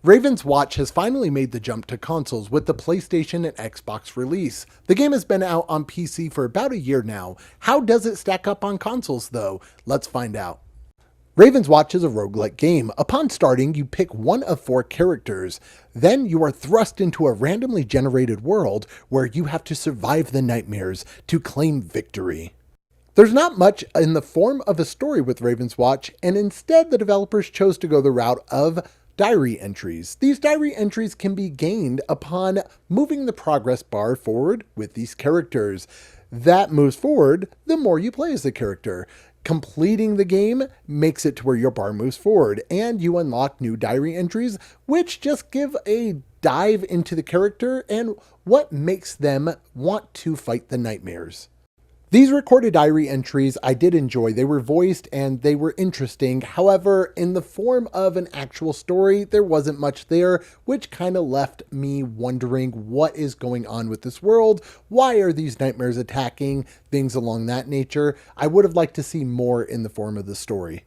Ravenswatch has finally made the jump to consoles with the PlayStation and Xbox release. The game has been out on PC for about a year now. How does it stack up on consoles though? Let's find out. Ravenswatch is a roguelike game. Upon starting, you pick one of 4 characters. Then you are thrust into a randomly generated world where you have to survive the nightmares to claim victory. There's not much in the form of a story with Ravenswatch, and instead the developers chose to go the route of diary entries. These diary entries can be gained upon moving the progress bar forward with these characters. That moves forward the more you play as the character. Completing the game makes it to where your bar moves forward, and you unlock new diary entries, which just give a dive into the character and what makes them want to fight the nightmares. These recorded diary entries I did enjoy. They were voiced and they were interesting. However, in the form of an actual story, there wasn't much there, which kind of left me wondering what is going on with this world. Why are these nightmares attacking? Things along that nature. I would have liked to see more in the form of the story.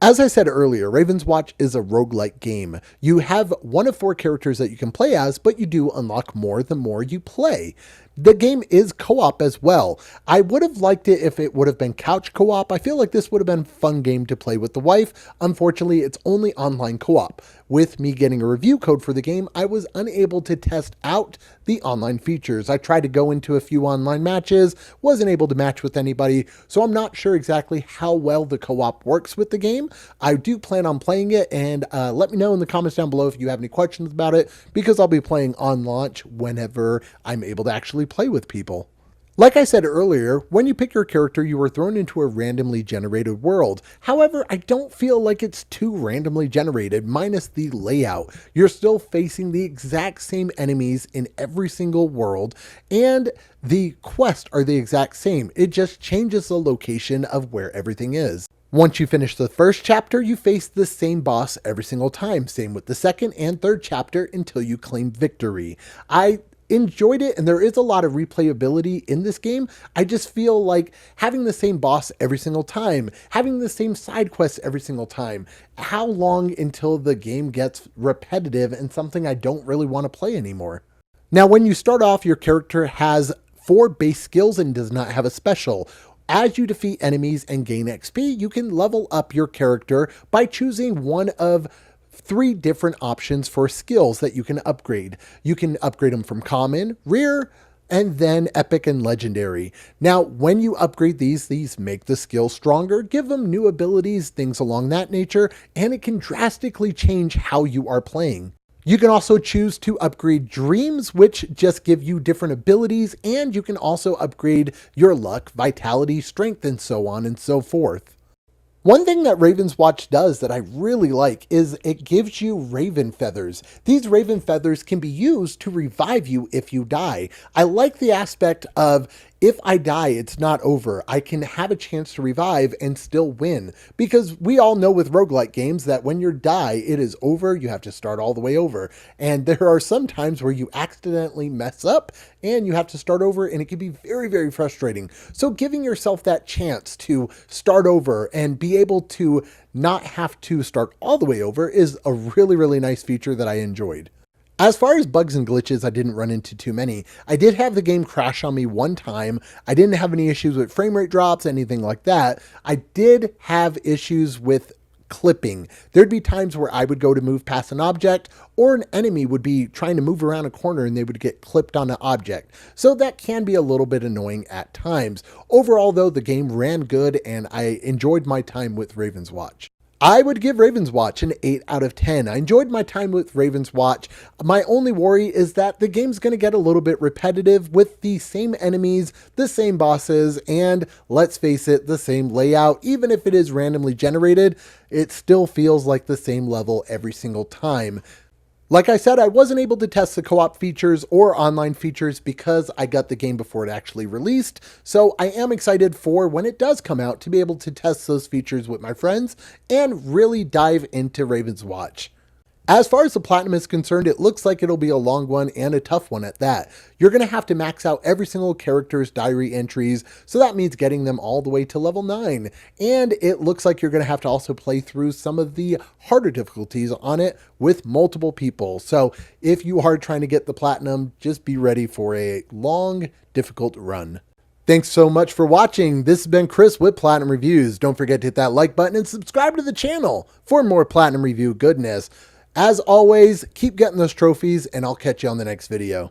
As I said earlier, Ravenswatch is a roguelike game. You have one of 4 characters that you can play as, but you do unlock more the more you play. The game is co-op as well. I would have liked it if it would have been couch co-op. I feel like this would have been a fun game to play with the wife. Unfortunately, it's only online co-op. With me getting a review code for the game, I was unable to test out the online features. I tried to go into a few online matches, wasn't able to match with anybody, so I'm not sure exactly how well the co-op works with the game. I do plan on playing it, and let me know in the comments down below if you have any questions about it, because I'll be playing on launch whenever I'm able to actually play with people. Like I said earlier, when you pick your character, you are thrown into a randomly generated world. However, I don't feel like it's too randomly generated, minus the layout. You're still facing the exact same enemies in every single world, and the quests are the exact same. It just changes the location of where everything is. Once you finish the first chapter, you face the same boss every single time. Same with the second and third chapter until you claim victory. I enjoyed it, and there is a lot of replayability in this game. I just feel like having the same boss every single time, having the same side quests every single time, how long until the game gets repetitive and something I don't really want to play anymore? Now, when you start off, your character has 4 base skills and does not have a special. As you defeat enemies and gain XP, you can level up your character by choosing one of 3 different options for skills that you can upgrade. You can upgrade them from common, rare, and then epic and legendary. Now, when you upgrade these make the skill stronger, give them new abilities, things along that nature, and it can drastically change how you are playing. You can also choose to upgrade dreams, which just give you different abilities, and you can also upgrade your luck, vitality, strength, and so on and so forth. One thing that Ravenswatch does that I really like is it gives you raven feathers. These raven feathers can be used to revive you if you die. I like the aspect of, if I die, it's not over. I can have a chance to revive and still win, because we all know with roguelike games that when you die, it is over. You have to start all the way over. And there are some times where you accidentally mess up and you have to start over, and it can be very, very frustrating. So giving yourself that chance to start over and be able to not have to start all the way over is a really, really nice feature that I enjoyed. As far as bugs and glitches, I didn't run into too many. I did have the game crash on me one time. I didn't have any issues with frame rate drops, anything like that. I did have issues with clipping. There'd be times where I would go to move past an object, or an enemy would be trying to move around a corner and they would get clipped on an object. So that can be a little bit annoying at times. Overall though, the game ran good and I enjoyed my time with Ravenswatch. I would give Ravenswatch an 8 out of 10. I enjoyed my time with Ravenswatch. My only worry is that the game's going to get a little bit repetitive with the same enemies, the same bosses, and let's face it, the same layout. Even if it is randomly generated, it still feels like the same level every single time. Like I said, I wasn't able to test the co-op features or online features because I got the game before it actually released, so I am excited for when it does come out to be able to test those features with my friends and really dive into Ravenswatch. As far as the platinum is concerned, it looks like it'll be a long one and a tough one at that. You're going to have to max out every single character's diary entries, so that means getting them all the way to level 9. And it looks like you're going to have to also play through some of the harder difficulties on it with multiple people. So if you are trying to get the platinum, just be ready for a long, difficult run. Thanks so much for watching. This has been Chris with Platinum Reviews. Don't forget to hit that like button and subscribe to the channel for more Platinum Review goodness. As always, keep getting those trophies, and I'll catch you on the next video.